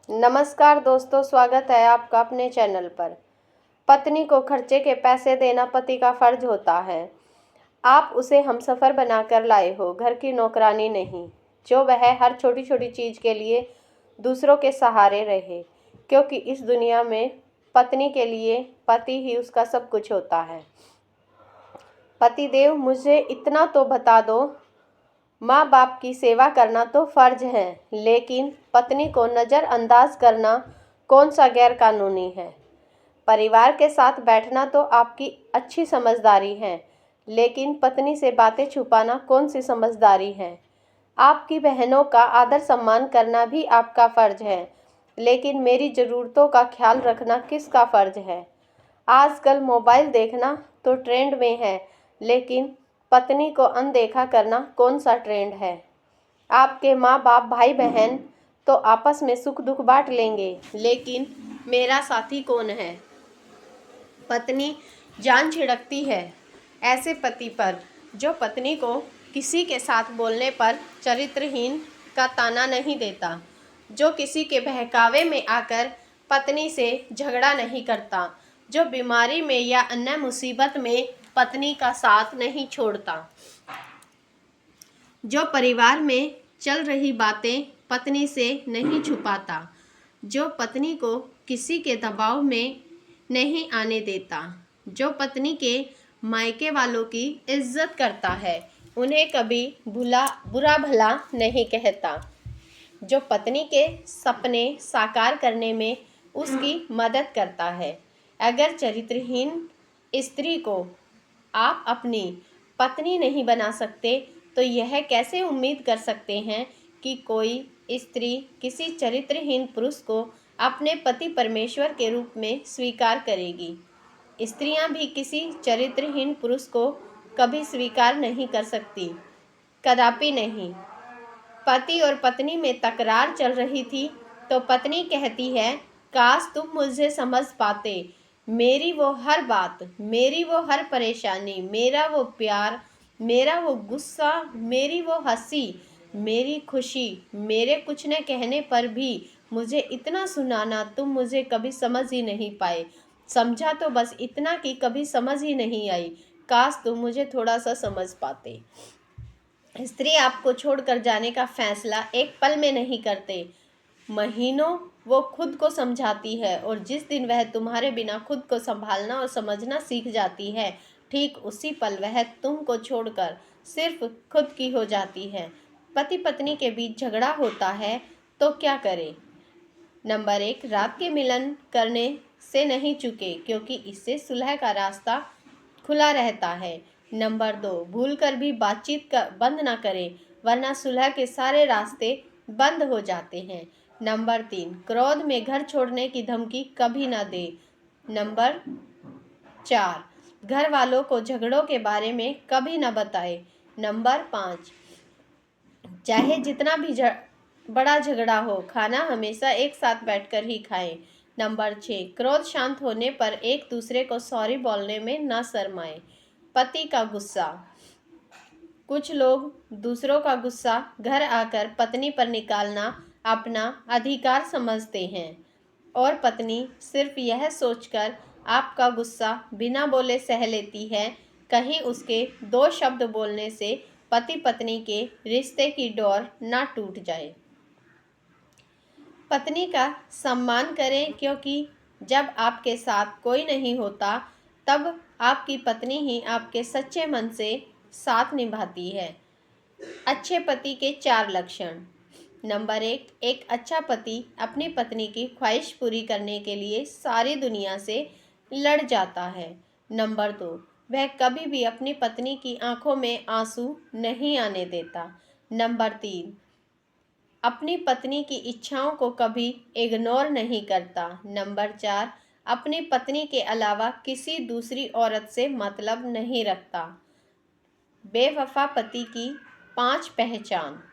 नमस्कार दोस्तों, स्वागत है आपका अपने चैनल पर। पत्नी को खर्चे के पैसे देना पति का फर्ज होता है। आप उसे हमसफ़र बनाकर लाए हो, घर की नौकरानी नहीं, जो वह हर छोटी छोटी चीज़ के लिए दूसरों के सहारे रहे, क्योंकि इस दुनिया में पत्नी के लिए पति ही उसका सब कुछ होता है। पतिदेव, मुझे इतना तो बता दो, माँ बाप की सेवा करना तो फ़र्ज है, लेकिन पत्नी को नज़रअंदाज करना कौन सा गैर कानूनी है। परिवार के साथ बैठना तो आपकी अच्छी समझदारी है, लेकिन पत्नी से बातें छुपाना कौन सी समझदारी है। आपकी बहनों का आदर सम्मान करना भी आपका फ़र्ज है, लेकिन मेरी ज़रूरतों का ख्याल रखना किसका फ़र्ज है। आजकल मोबाइल देखना तो ट्रेंड में है, लेकिन पत्नी को अनदेखा करना कौन सा ट्रेंड है। आपके माँ बाप भाई बहन तो आपस में सुख दुख बांट लेंगे, लेकिन मेरा साथी कौन है। पत्नी जान छिड़कती है ऐसे पति पर जो पत्नी को किसी के साथ बोलने पर चरित्रहीन का ताना नहीं देता, जो किसी के बहकावे में आकर पत्नी से झगड़ा नहीं करता, जो बीमारी में या अन्य मुसीबत में पत्नी का साथ नहीं छोड़ता, जो परिवार में चल रही बातें पत्नी से नहीं छुपाता, जो पत्नी को किसी के दबाव में नहीं आने देता, जो पत्नी के मायके वालों की इज्जत करता है, उन्हें कभी बुरा भला नहीं कहता, जो पत्नी के सपने साकार करने में उसकी मदद करता है। अगर चरित्रहीन स्त्री को आप अपनी पत्नी नहीं बना सकते, तो यह कैसे उम्मीद कर सकते हैं कि कोई स्त्री किसी चरित्रहीन पुरुष को अपने पति परमेश्वर के रूप में स्वीकार करेगी। स्त्रियां भी किसी चरित्रहीन पुरुष को कभी स्वीकार नहीं कर सकती, कदापि नहीं। पति और पत्नी में तकरार चल रही थी तो पत्नी कहती है, काश तुम मुझे समझ पाते, मेरी वो हर बात, मेरी वो हर परेशानी, मेरा वो प्यार, मेरा वो गुस्सा, मेरी वो हंसी, मेरी खुशी, मेरे कुछ न कहने पर भी मुझे इतना सुनाना तुम मुझे कभी समझ ही नहीं पाए। समझा तो बस इतना कि कभी समझ ही नहीं आई। काश तुम मुझे थोड़ा सा समझ पाते। स्त्री आपको छोड़कर जाने का फैसला एक पल में नहीं करते, महीनों वो खुद को समझाती है, और जिस दिन वह तुम्हारे बिना खुद को संभालना और समझना सीख जाती है, ठीक उसी पल वह तुमको छोड़कर सिर्फ खुद की हो जाती है। पति पत्नी के बीच झगड़ा होता है तो क्या करे। नंबर 1, रात के मिलन करने से नहीं चूके, क्योंकि इससे सुलह का रास्ता खुला रहता है। नंबर 2, भूल कर भी बातचीत बंद ना करें, वरना सुलह के सारे रास्ते बंद हो जाते हैं। नंबर 3, क्रोध में घर छोड़ने की धमकी कभी ना दे। नंबर 4, घर वालों को झगड़ों के बारे में कभी ना बताए। नंबर 5, चाहे जितना भी बड़ा झगड़ा हो, खाना हमेशा एक साथ बैठकर ही खाएं। नंबर 6, क्रोध शांत होने पर एक दूसरे को सॉरी बोलने में न शर्माएं। पति का गुस्सा। कुछ लोग दूसरों का गुस्सा घर आकर पत्नी पर निकालना अपना अधिकार समझते हैं, और पत्नी सिर्फ यह सोचकर आपका गुस्सा बिना बोले सह लेती है, कहीं उसके 2 शब्द बोलने से पति पत्नी के रिश्ते की डोर ना टूट जाए। पत्नी का सम्मान करें, क्योंकि जब आपके साथ कोई नहीं होता, तब आपकी पत्नी ही आपके सच्चे मन से साथ निभाती है। अच्छे पति के 4 लक्षण। नंबर 1, एक अच्छा पति अपनी पत्नी की ख्वाहिश पूरी करने के लिए सारी दुनिया से लड़ जाता है। नंबर 2, वह कभी भी अपनी पत्नी की आंखों में आंसू नहीं आने देता। नंबर 3, अपनी पत्नी की इच्छाओं को कभी इग्नोर नहीं करता। नंबर 4, अपनी पत्नी के अलावा किसी दूसरी औरत से मतलब नहीं रखता। बेवफा पति की 5 पहचान।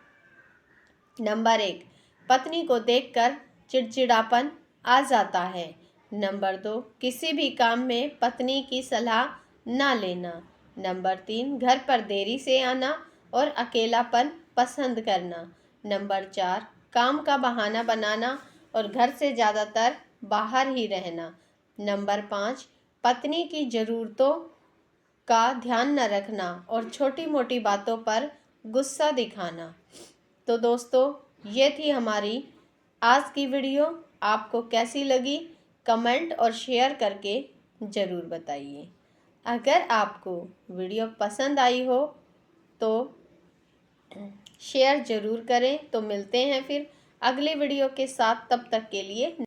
नंबर 1, पत्नी को देखकर चिड़चिड़ापन आ जाता है। नंबर 2, किसी भी काम में पत्नी की सलाह ना लेना। नंबर 3, घर पर देरी से आना और अकेलापन पसंद करना। नंबर 4, काम का बहाना बनाना और घर से ज़्यादातर बाहर ही रहना। नंबर 5, पत्नी की ज़रूरतों का ध्यान न रखना और छोटी मोटी बातों पर गुस्सा दिखाना। तो दोस्तों, ये थी हमारी आज की वीडियो। आपको कैसी लगी कमेंट और शेयर करके ज़रूर बताइए। अगर आपको वीडियो पसंद आई हो तो शेयर ज़रूर करें। तो मिलते हैं फिर अगले वीडियो के साथ, तब तक के लिए